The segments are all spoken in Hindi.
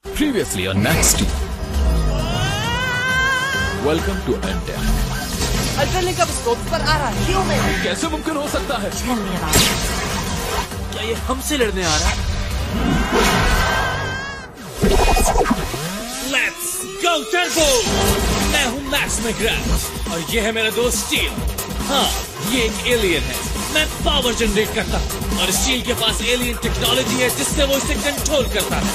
Previously on Next. Welcome to Antec. अल्ट्रालिंक अब स्कोप पर आ रहा है। क्यों मैं? कैसे मुमकिन हो सकता है? क्या ये हमसे लड़ने आ रहा है? Let's go Turbo! मैं हूँ मैक्स मैक्राफ्ट और ये है मेरा दोस्त स्टील। हाँ, ये एक एलियन है। मैं पावर जनरेट करता हूँ और स्टील के पास एलियन टेक्नोलॉजी है जिससे वो इसे कंट्रोल करता है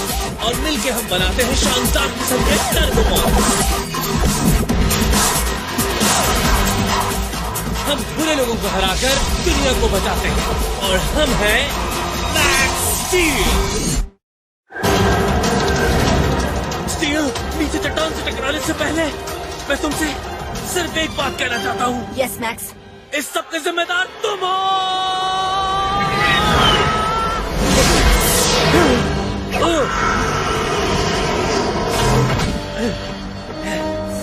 और मिलके हम बनाते हैं शानदार किस्म के टर्बो मॉन्स्टर। हम बुरे लोगों को हराकर दुनिया को बचाते हैं और हम हैं मैक्स स्टील। स्टील, नीचे चट्टान से टकराने से पहले मैं तुमसे सिर्फ एक बात कहना चाहता हूँ। Yes max. इस सब के जिम्मेदार तुम हो।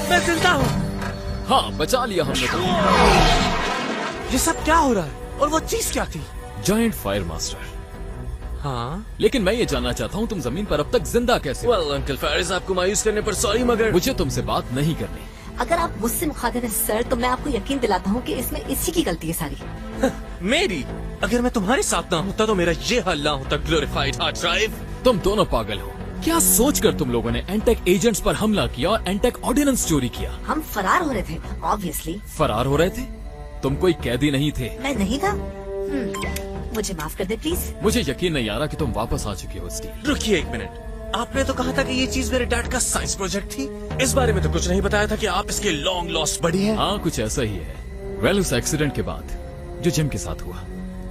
मैं जिंदा हूँ। हाँ, बचा लिया हमने तो। ये सब क्या हो रहा है? और वो चीज क्या थी? Giant fire master. हाँ? लेकिन मैं ये जानना चाहता हूँ तुम जमीन पर अब तक जिंदा कैसे हो? अंकल फैरिस, आपको मायूस करने पर सॉरी, मगर मुझे तुमसे बात नहीं करनी। अगर आप मुझसे मुखातिब हैं सर, तो मैं आपको यकीन दिलाता हूँ कि इसमें इसी की गलती है सारी। मेरी? अगर मैं तुम्हारे साथ ना होता तो मेरा ये हाल ना होता। Glorified hard drive. तुम दोनों पागल हो। क्या सोचकर तुम लोगों ने एंटेक एजेंट्स पर हमला किया और एंटेक ऑर्डिनेंस चोरी किया? हम फरार हो रहे थे, ऑब्वियसली। फरार हो रहे थे? तुम कोई कैदी नहीं थे। मैं नहीं था। मुझे माफ कर दे प्लीज। मुझे यकीन नहीं आ रहा कि तुम वापस आ चुके हो स्टील। रुकिए एक मिनट, आपने तो कहा था कि ये चीज मेरे डैड का साइंस प्रोजेक्ट थी। इस बारे में तो कुछ नहीं बताया था कि आप इसके लॉन्ग लॉस्ट बड़ी हैं। हाँ, कुछ ऐसा ही है। वेल, उस एक्सीडेंट के बाद जो जिम के साथ हुआ,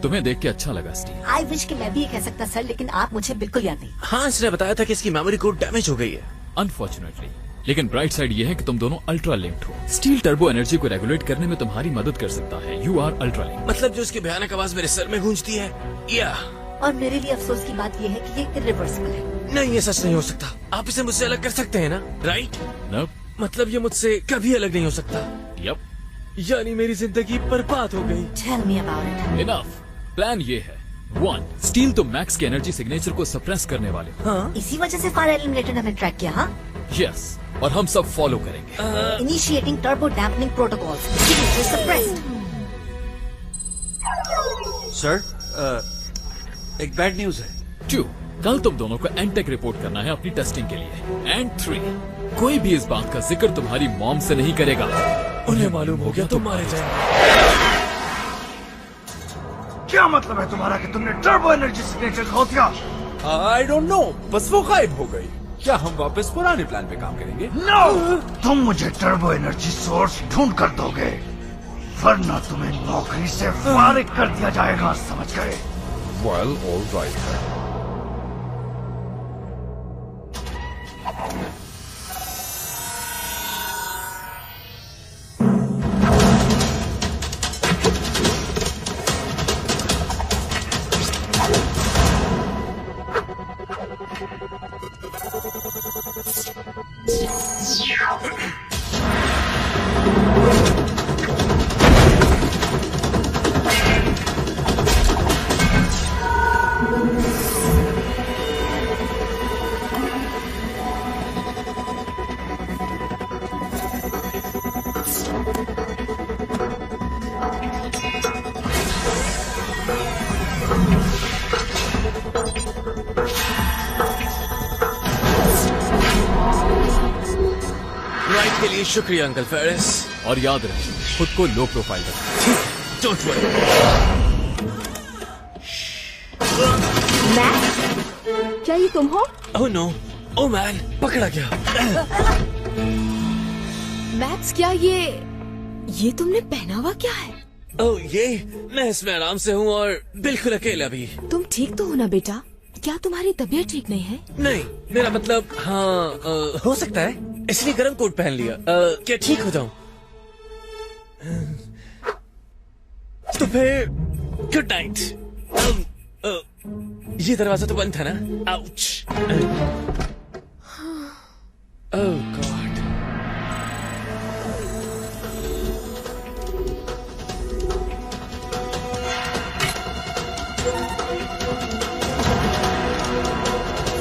तुम्हें देख के अच्छा लगा स्टील। आई विश कि मैं भी ये कह सकता सर, लेकिन आप मुझे बिल्कुल याद नहीं। हाँ, इसने बताया था कि इसकी मेमोरी कोड डैमेज हो गई है। अनफॉर्चुनेटली। लेकिन ब्राइट साइड ये है कि तुम दोनों अल्ट्रा लिंक्ड हो। स्टील टर्बो एनर्जी को रेगुलेट करने में तुम्हारी मदद कर सकता है। You are ultra linked. मतलब जो उसकी भयानक आवाज मेरे सर में गूंजती है, या और मेरे लिए अफसोस की बात ये है कि ये इरिवर्सिबल है। नहीं, ये सच नहीं हो सकता। आप इसे मुझसे अलग कर सकते हैं ना, राइट? नप। मतलब ये मुझसे कभी अलग नहीं हो सकता। यप। यानी मेरी जिंदगी बर्बाद हो गई। Tell me about it. Enough. Plan ये है। 1. स्टील, तुम मैक्स के एनर्जी सिग्नेचर को सप्रेस करने वाले हो। हाँ? इसी वजह से फायर एलिमिनेटर हमें ट्रैक किया। हाँ, यस, और हम सब फॉलो करेंगे। Initiating turbo dampening protocol. Signature suppressed. Sir, एक बैड न्यूज है। 2. कल तुम दोनों को एंटेक रिपोर्ट करना है अपनी टेस्टिंग के लिए। एंड 3. कोई भी इस बात का जिक्र तुम्हारी मॉम से नहीं करेगा। उन्हें मालूम हो गया तो मारे जाएंगे। क्या मतलब है तुम्हारा कि तुमने टर्बो एनर्जी सिग्नेचर खो दिया? आई डोंट नो, बस वो गायब हो गई। क्या हम वापस पुराने प्लान पे काम करेंगे? नो, तुम मुझे टर्बो एनर्जी सोर्स ढूंढ कर दोगे, वरना तुम्हें नौकरी से फारिग कर दिया जाएगा, समझ गए? Well, all right. राइट के लिए शुक्रिया अंकल फेरिस। और याद रहे, खुद को लो प्रोफाइल रखना। Don't worry. मैक्स, क्या ये तुम हो? ओह नो, ओह मैन, पकड़ा गया। मैक्स, क्या ये तुमने पहना हुआ क्या है? ओह ये, मैं इसमें आराम से हूँ और बिल्कुल अकेला भी। तुम ठीक तो हो ना बेटा? क्या तुम्हारी तबीयत ठीक नहीं है? नहीं, मेरा मतलब हाँ, हो सकता है, इसलिए गर्म कोट पहन लिया। क्या ठीक हो जाऊं? तो फिर गुड नाइट। ये दरवाजा तो बंद था ना? Ouch. Oh God.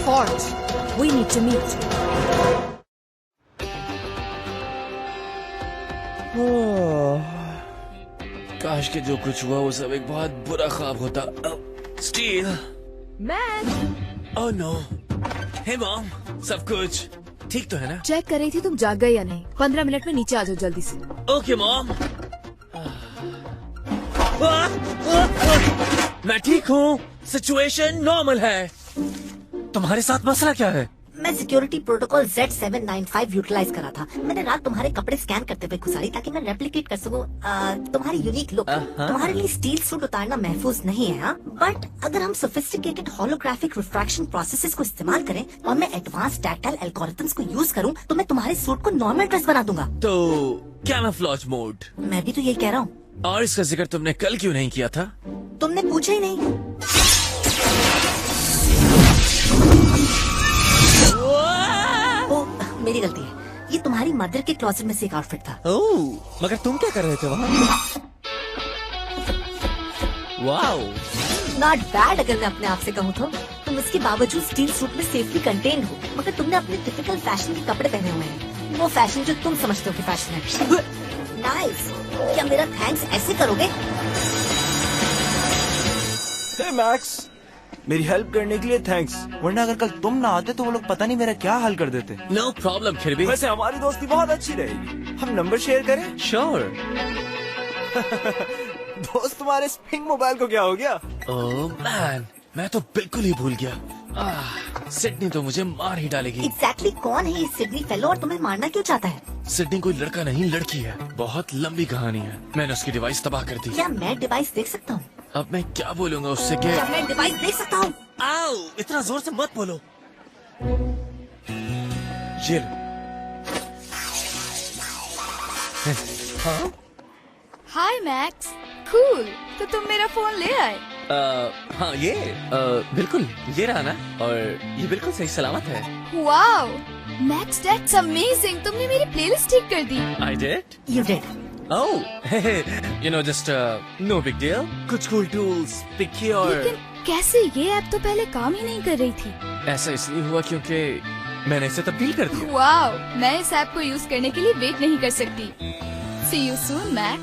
Fort. We need to meet. काश के जो कुछ हुआ वो सब एक बहुत बुरा ख्वाब होता। Still. Max, oh no. Hey mom, सब कुछ ठीक तो है ना? चेक कर रही थी तुम जाग गए या नहीं। 15 मिनट में नीचे आ जाओ जल्दी से। Okay mom. मैं ठीक हूँ, सिचुएशन नॉर्मल है। तुम्हारे साथ मसला क्या है? मैं सिक्योरिटी प्रोटोकॉल Z795 यूटिलाइज करा था। मैंने रात तुम्हारे कपड़े स्कैन करते हुए गुजारी ताकि मैं रेप्लिकेट कर सकूं तुम्हारी यूनिक लुक। तुम्हारे लिए स्टील सूट उतारना महफूज नहीं है, हाँ? बट अगर हम सोफिस्टिकेटेड होलोग्राफिक रिफ्रैक्शन प्रोसेसेस को इस्तेमाल करें और मैं एडवांस टैक्टाइल एल्गोरिथम्स को यूज करूं तो मैं तुम्हारे सूट को नॉर्मल ड्रेस बना दूंगा। तो कैमोफ्लेज मोड। मैं भी तो यही कह रहा हूँ। और इसका जिक्र तुमने कल क्यों नहीं किया था? तुमने पूछा ही नहीं। मेरी गलती है। ये तुम्हारी मदर के क्लोजेट में से एक आउटफिट था। ओह, मगर तुम क्या कर रहे थे वहाँ? वाओ, नॉट बैड अगर मैं अपने आप से कहूँ तो। तुम इसके बावजूद स्टील सूट में सेफली कंटेन्ड हो, मगर तुमने अपने टिपिकल फैशन के कपड़े पहने हुए हैं। वो फैशन जो तुम समझते हो कि फैशन है। नाइस। क्या मेरा थैंक्स ऐसे करोगे? हे मैक्स, मेरी हेल्प करने के लिए थैंक्स, वरना अगर कल तुम ना आते तो वो लोग पता नहीं मेरा क्या हाल कर देते। नो प्रॉब्लम खिरबी। वैसे हमारी दोस्ती बहुत अच्छी रहेगी। हम नंबर शेयर करें? श्योर। दोस्त, तुम्हारे स्पिंग मोबाइल को क्या हो गया? ओह मैन, मैं तो बिल्कुल ही भूल गया। सिडनी तो मुझे मार ही डालेगी। एग्जैक्टली कौन है ये सिडनी फेलो और तुम्हें मारना क्यों चाहता है? सिडनी कोई लड़का नहीं लड़की है। बहुत लंबी कहानी है। मैंने उसकी डिवाइस तबाह कर दी। क्या मैं डिवाइस देख सकता हूँ? अब मैं क्या बोलूँगा उससे कि क्या मैं डिवाइस देख सकता हूँ? आओ, इतना जोर से मत बोलो। ये लो। हाँ? हाय मैक्स, कूल। तो तुम मेरा फोन ले आए? हाँ, ये बिल्कुल ये रहा ना, और ये बिल्कुल सही सलामत है। Wow, max that's amazing. तुमने मेरी प्लेलिस्ट ठीक कर दी। I did? You did. Oh, you know, just no big deal. कुछ cool tools, picky और लेकिन कैसे? ये ऐप तो पहले काम ही नहीं कर रही थी। ऐसा इसलिए हुआ क्योंकि मैंने इसे तब्दील कर दिया। वाओ, मैं इस ऐप को यूज करने के लिए वेट नहीं कर सकती। See you soon, Max.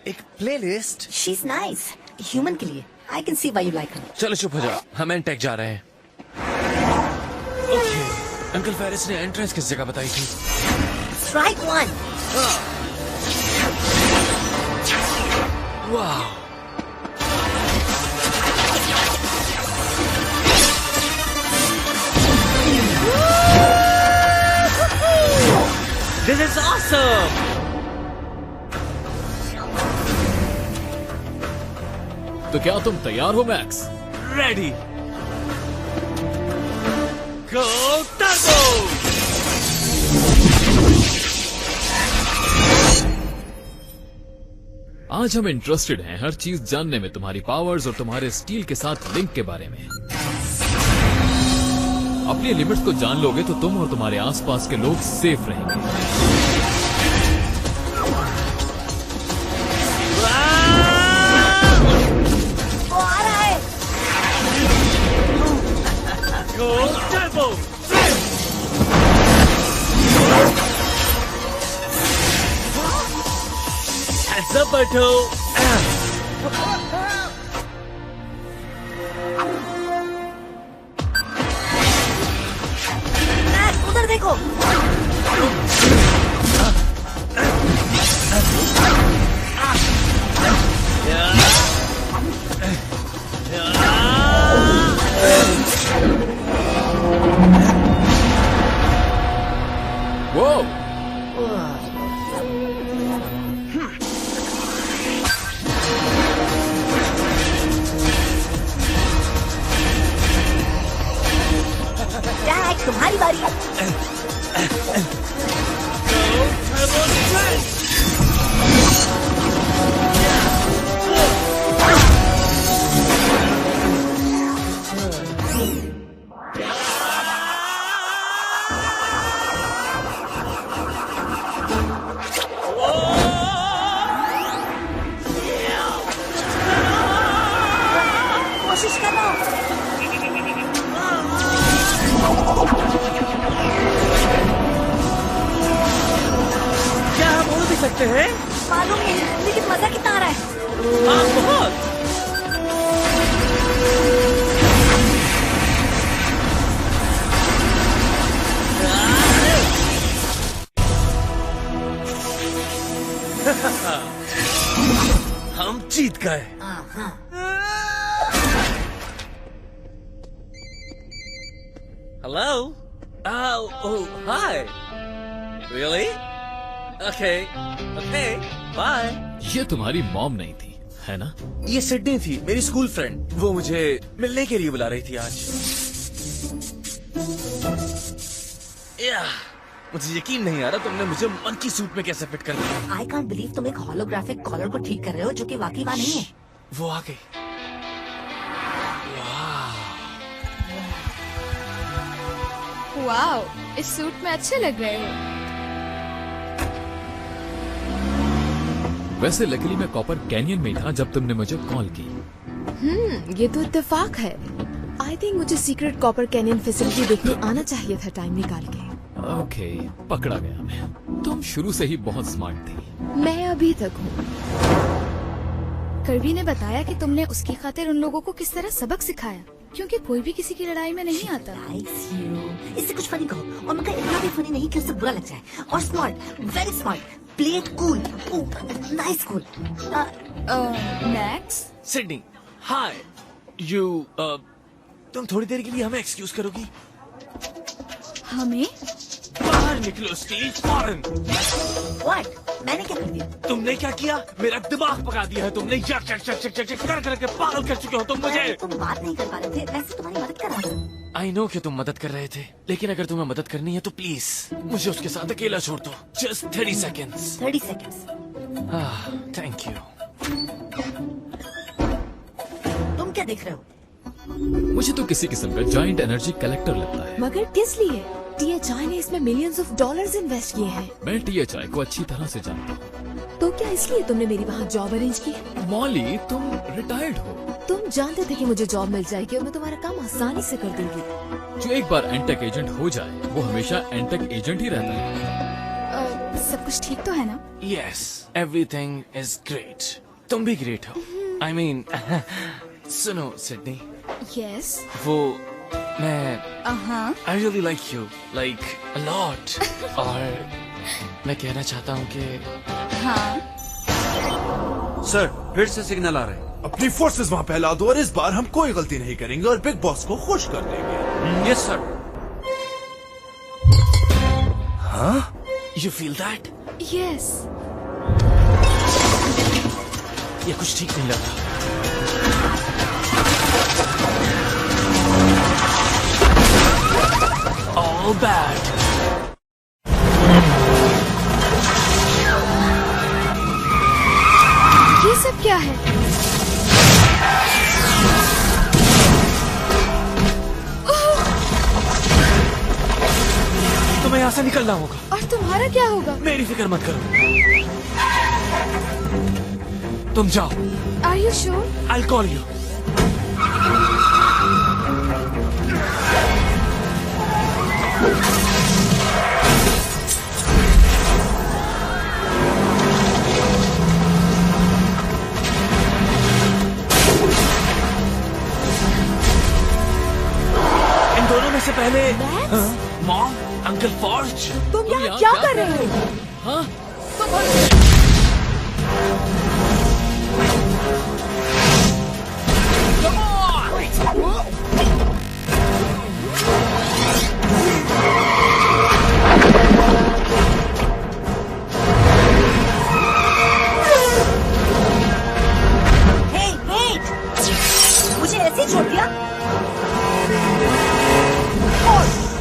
एक प्लेलिस्ट। She's nice. ह्यूमन के लिए। I can see why you like her. चलो चुप हो जाओ, हम एनटेक जा रहे हैं। ओके, अंकल फेरिस ने एंट्रेंस किस जगह बताई थी? Strike one. वाह, This is awesome. तो क्या तुम तैयार हो मैक्स? Ready. Go Turbo. आज हम इंटरेस्टेड हैं हर चीज जानने में, तुम्हारी पावर्स और तुम्हारे स्टील के साथ लिंक के बारे में। अपनी लिमिट्स को जान लोगे तो तुम और तुम्हारे आसपास के लोग सेफ रहेंगे। वो आ रहा है। Go Turbo. Heads up, Berto. Max, उधर देखो। वो जैक, तुम्हारी बारी है। Turbo Strike. कोशिश करना। सकते हैं? मालूम नहीं, लेकिन मजा कितना आ रहा है। हाँ, बहुत। हम जीत गए। Hello. Oh, hi. Really? Okay. Bye. ये तुम्हारी मॉम नहीं थी, है ना? ये सिडनी थी, मेरी स्कूल फ्रेंड। वो मुझे मिलने के लिए बुला रही थी आज। मुझे यकीन नहीं आ रहा तुमने मुझे मंकी सूट में कैसे फिट कर दिया। आई कांट बिलीव तुम एक होलोग्राफिक कॉलर को ठीक कर रहे हो जो कि वाकई बात नहीं है। वो आ गई। वाओ, इस सूट में अच्छे लग रहे हो। वैसे लकीली मैं कॉपर कैनियन में था जब तुमने मुझे कॉल की। ये तो इत्तेफाक है। आई थिंक मुझे सीक्रेट कॉपर कैनियन फैसिलिटी देखने आना चाहिए था टाइम निकाल के। ओके, पकड़ा गया मैं। तुम शुरू से ही बहुत स्मार्ट थी। मैं अभी तक हूँ। कर्बी ने बताया कि तुमने उसकी खातिर उन लोगों को किस तरह सबक सिखाया, क्योंकि कोई भी किसी की लड़ाई में नहीं आता। इससे कुछ फनी कहो, और मगर इतना भी फनी नहीं कि उससे बुरा लग जाए। और smart, very smart, play it cool, nice cool. Max, Sydney, hi. तुम थोड़ी देर के लिए हमें एक्सक्यूज करोगी? हमें? बाहर निकलो स्टील, फौरन। What? मैंने क्या कर दिया? तुमने क्या किया? मेरा दिमाग पका दिया है तुमने। यक यक यक यक यक कर के पागल कर चुके हो तुम मुझे। तुम बात नहीं कर पा रहे थे, वैसे तुम्हारी मदद कर रहा था। आई नो कि तुम मदद कर रहे थे, लेकिन अगर तुम्हें मदद करनी है तो प्लीज मुझे उसके साथ अकेला छोड़ दो। Just 30 seconds। 30 seconds। Thank you. तुम क्या देख रहे हो? मुझे तो किसी किस्म का जाइंट एनर्जी कलेक्टर लगता है। मगर किस लिए? THI ने इसमें मिलियंस ऑफ डॉलर्स इन्वेस्ट किए हैं। मैं THI को अच्छी तरह से जानता हूँ। तो क्या इसलिए तुमने मेरी वहाँ जॉब अरेंज की? मॉली, तुम रिटायर्ड हो। तुम जानते थे कि मुझे जॉब मिल जाएगी और मैं तुम्हारा काम आसानी से कर दूंगी। जो एक बार एंटेक एजेंट हो जाए वो हमेशा एंटेक एजेंट ही रहता है। सब कुछ ठीक तो है ना? Yes, everything is great. तुम भी ग्रेट हो। आई मीन सुनो सिडनी। यस। वो मैं I really like you, like a lot. और मैं कहना चाहता हूँ कि हाँ। सर, फिर से सिग्नल आ रहे हैं। अपनी फोर्सेस वहाँ फैला दो और इस बार हम कोई गलती नहीं करेंगे और बिग बॉस को खुश कर देंगे। Yes sir. हाँ? You feel that? यस। ये कुछ ठीक नहीं लग रहा। All bad. ये सब क्या है? तुम्हें यहाँ से निकलना होगा। और तुम्हारा क्या होगा? मेरी फिक्र मत करो, तुम जाओ। Are you sure? I'll call you. इन दोनों में से पहले मॉम, अंकल फॉर्ज। तुम यहाँ क्या कर रहे हो? हाँ? मुझे ऐसे छोड़ दिया?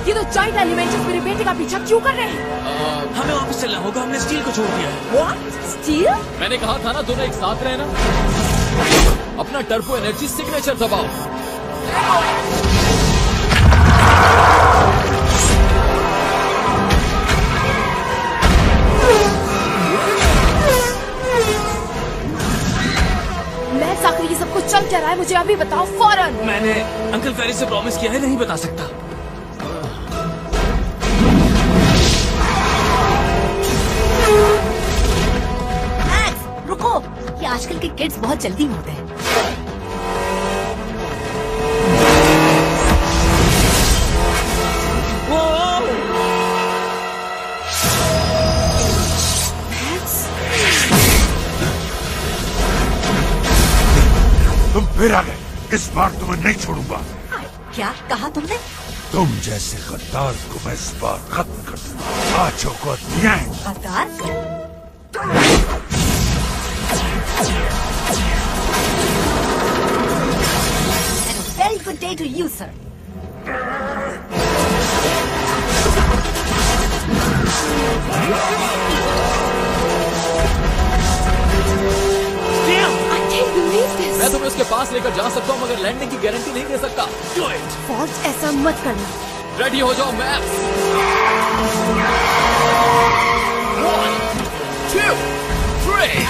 ये तो जाइंट एलिमेंटर्स मेरे बेटे का पीछा क्यों कर रहे हैं? हमें वापस चलना होगा, हमने स्टील को छोड़ दिया है। What? स्टील? मैंने कहा था ना दोनों एक साथ रहना। अपना टर्बो एनर्जी सिग्नेचर दबाओ। मैक्स, आखिर ये सब कुछ चल क्या रहा है? मुझे अभी बताओ फौरन। मैंने अंकल फेरी से प्रॉमिस किया है, नहीं बता सकता। किड्स बहुत जल्दी मोड़ते हैं। तुम फिर आ गए। इस बार तुम्हें नहीं छोड़ूंगा। क्या कहा तुमने? तुम जैसे गद्दार को मैं इस बार खत्म कर दूंगा। आजो को न्याय। गद्दार? And a very good day to you, sir. मैं तुम्हें उसके पास लेकर जा सकता हूँ मगर लैंडिंग की गारंटी नहीं दे सकता। फॉर्ज ऐसा मत करना। रेडी हो जाओ मैप्स। 1, 2, 3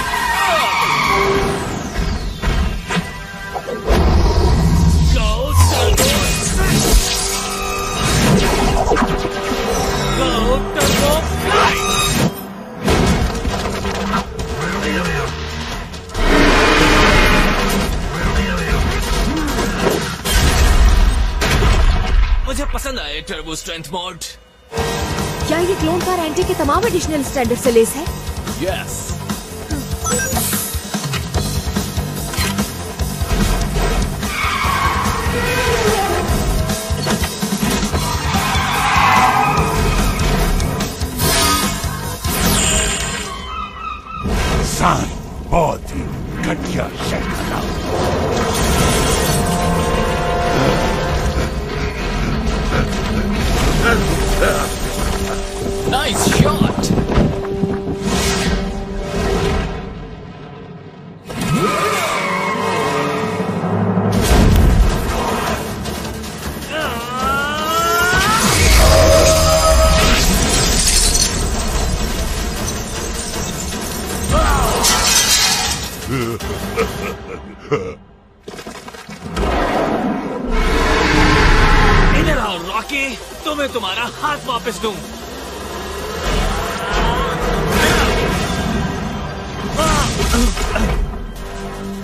Go Turbo Fly! मुझे पसंद आए टर्बो स्ट्रेंथ मोड। क्या ये क्लोन कार एंटी के तमाम एडिशनल स्टैंडर्ड से लेस है? यस। इंसान बहुत ही घटिया शैतान। Nice shot! इधर आओ रॉकी, तुम्हें तुम्हारा हाथ वापस दूं।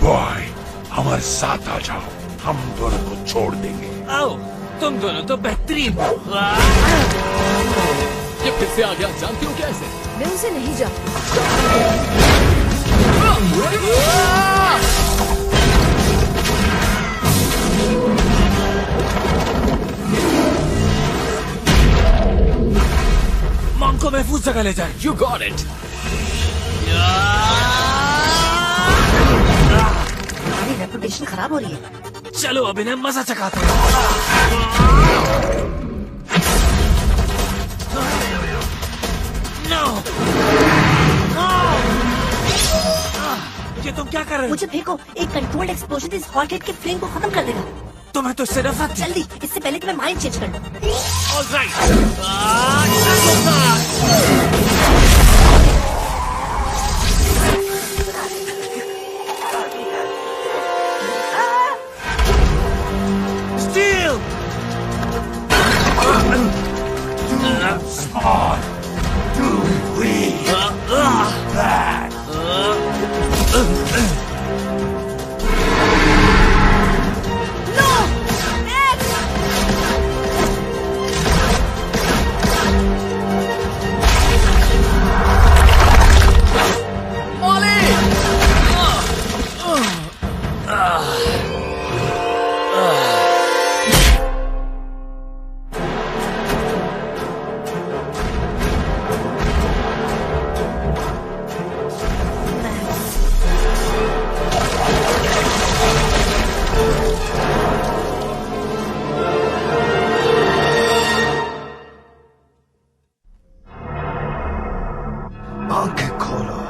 बॉय, हमारे साथ आ जाओ, हम दोनों को छोड़ देंगे। आओ, तुम दोनों तो बेहतरीन हो। ये फिर से आ गया, जानती हो क्या इसे? मैं उसे नहीं जानता। मॉम को महफूज जगह ले जाए। You got it. हमारी रेपुटेशन खराब हो रही है। चलो अब इन्हें मजा चखाते हैं। No! ये तुम क्या कर रहे हो? मुझे फेंको, एक कंट्रोल्ड एक्सप्लोजन इस हॉट के फ्लेम को खत्म कर देगा। तुम्हें तो इससे नफरत थी। जल्दी, इससे पहले कि मैं माइंड चेंज कर लूं। All right. Steel! Smart, too weak, bad. आंखें खोलो,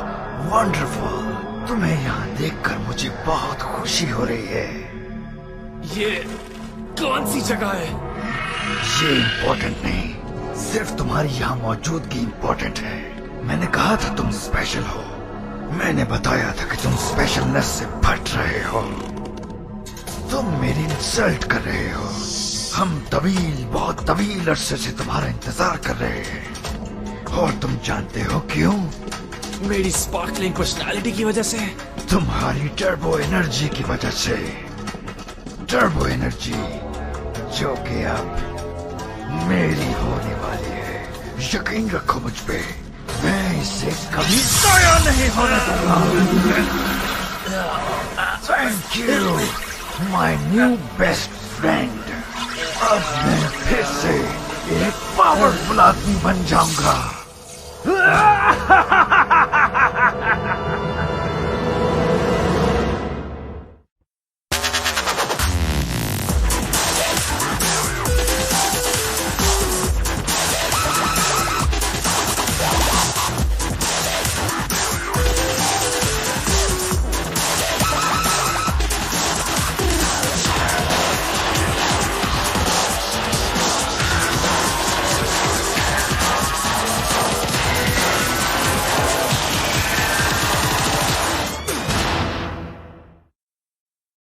वंडरफुल। तुम्हें यहाँ देखकर मुझे बहुत खुशी हो रही है। ये कौन सी जगह है? ये इम्पोर्टेंट नहीं, सिर्फ तुम्हारी यहाँ मौजूदगी इम्पोर्टेंट है। मैंने कहा था तुम स्पेशल हो। मैंने बताया था कि तुम स्पेशलनेस से फट रहे हो। तुम मेरी इंसल्ट कर रहे हो। हम बहुत तवील अरसे से तुम्हारा इंतजार कर रहे हैं। और तुम जानते हो क्यों? मेरी स्पार्कलिंग पर्सनालिटी की वजह से? तुम्हारी टर्बो एनर्जी की वजह से। टर्बो एनर्जी जो कि अब मेरी होने वाली है। यकीन रखो मुझ पे, मैं इसे कभी जाया नहीं होने दूंगा। Thank you my new best friend. अब मैं फिर से एक पावरफुल आदमी बन जाऊंगा।